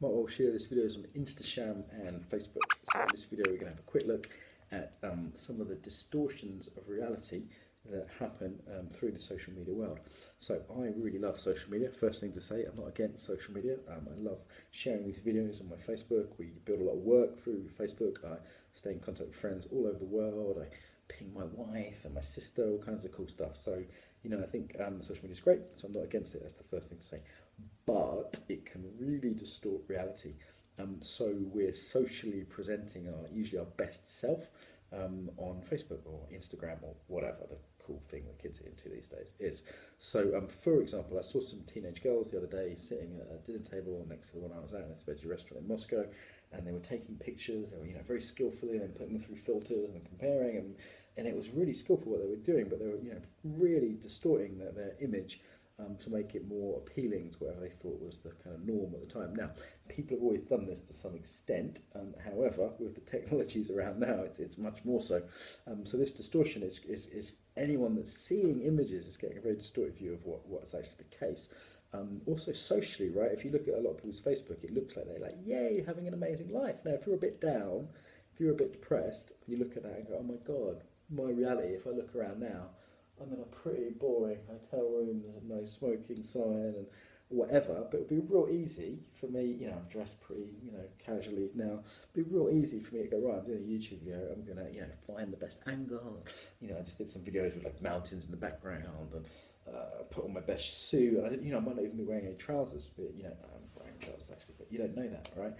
Might well share this video on Instasham and Facebook. So in this video we're going to have a quick look at some of the distortions of reality that happen through the social media world. So I really love social media. First thing to say, I'm not against social media. I love sharing these videos on my Facebook. We build a lot of work through Facebook. I stay in contact with friends all over the world. I ping my wife and my sister, all kinds of cool stuff. So, you know, I think social media is great, so I'm not against it. That's the first thing to say. But it can really distort reality. So we're socially presenting usually our best self on Facebook or Instagram or whatever the cool thing that kids are into these days is. So, for example, I saw some teenage girls the other day sitting at a dinner table next to the one I was at in this veggie restaurant in Moscow, and they were taking pictures. They were, very skillfully and putting them through filters and comparing, and it was really skillful what they were doing. But they were, really distorting their image to make it more appealing to whatever they thought was the kind of norm at the time. Now, people have always done this to some extent. However, with the technologies around now, it's much more so. So this distortion is anyone that's seeing images is getting a very distorted view of what's actually the case. Also socially, right? If you look at a lot of people's Facebook, it looks like they're like, yay, you're having an amazing life. Now, if you're a bit down, if you're a bit depressed, you look at that and go, oh my God, my reality, if I look around now, I'm in a pretty boring hotel room, there's no smoking sign and whatever, but it'd be real easy for me, I'm dressed pretty, casually now, it'd be real easy for me to go, right, I'm doing a YouTube video, I'm going to, find the best angle, I just did some videos with like mountains in the background and put on my best suit, I might not even be wearing any trousers, but, I'm wearing trousers actually, but you don't know that, right?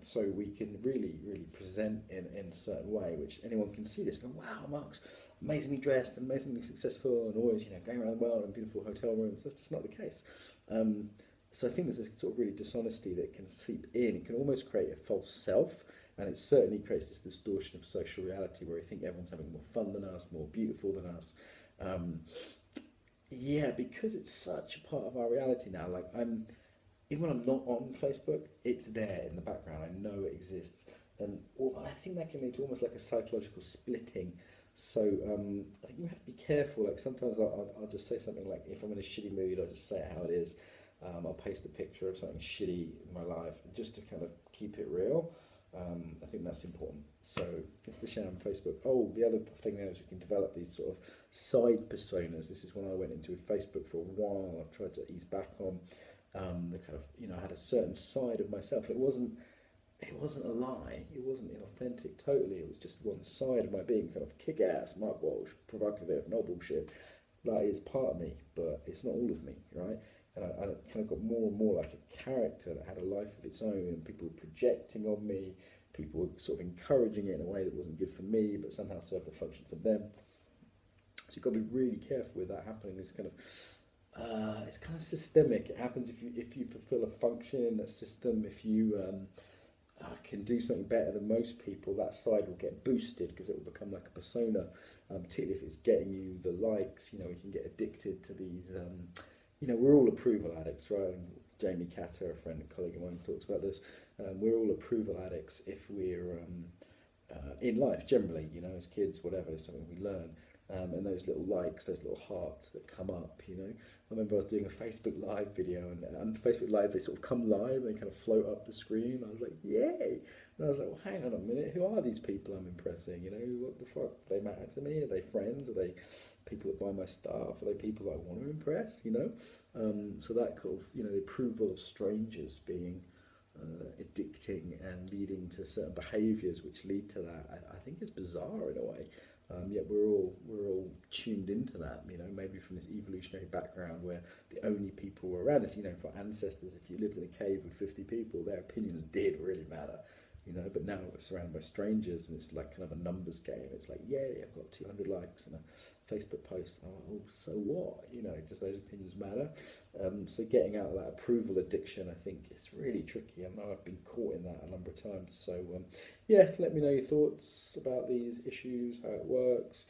So we can really present in a certain way, which anyone can see this, go, wow, Mark's amazingly dressed and amazingly successful and always, going around the world in beautiful hotel rooms. That's just not the case. So I think there's a sort of really dishonesty that can seep in. It can almost create a false self, and it certainly creates this distortion of social reality where we think everyone's having more fun than us, more beautiful than us. Because it's such a part of our reality now. Like even when I'm not on Facebook, it's there in the background. I know it exists. And I think that can lead to almost like a psychological splitting. So I think you have to be careful. Like sometimes I'll just say something like, if I'm in a shitty mood, I'll just say it how it is. I'll paste a picture of something shitty in my life just to kind of keep it real. I think that's important. So Instasham and Facebook. Oh, the other thing there is we can develop these sort of side personas. This is one I went into with Facebook for a while. I've tried to ease back on. The kind of, I had a certain side of myself. It wasn't a lie. It wasn't inauthentic totally. It was just one side of my being, kind of kick-ass, Mark Walsh, provocative, no bullshit. That is part of me, but it's not all of me, right? And I kind of got more and more like a character that had a life of its own, and people were projecting on me. People were sort of encouraging it in a way that wasn't good for me, but somehow served the function for them. So you've got to be really careful with that happening. This kind of it's kind of systemic. It happens if you fulfill a function in that system. If you can do something better than most people, that side will get boosted because it will become like a persona. Particularly if it's getting you the likes, we can get addicted to these. We're all approval addicts, right? And Jamie Catter, a friend and colleague of mine, talks about this. We're all approval addicts if we're in life generally. As kids, whatever, it's something we learn. And those little likes, those little hearts that come up, I remember I was doing a Facebook Live video, and Facebook Live, they sort of come live, they kind of float up the screen. I was like, yay! And I was like, well, hang on a minute, who are these people I'm impressing? What the fuck? Do they matter to me? Are they friends? Are they people that buy my stuff? Are they people that I want to impress? So that kind of, the approval of strangers being addicting and leading to certain behaviours which lead to that, I think is bizarre in a way. Yet we're all tuned into that, maybe from this evolutionary background where the only people were around us, for ancestors, if you lived in a cave with 50 people, their opinions did really matter, but now we're surrounded by strangers and it's like kind of a numbers game. It's like, yay, I've got 200 likes and a Facebook post. Oh, so what? Does those opinions matter? So getting out of that approval addiction, I think it's really tricky. I know I've been caught in that a number of times. So let me know your thoughts about these issues, how it works.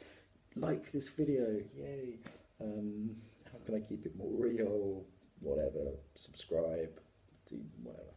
Like this video, yay. How can I keep it more real? Whatever, subscribe, do whatever.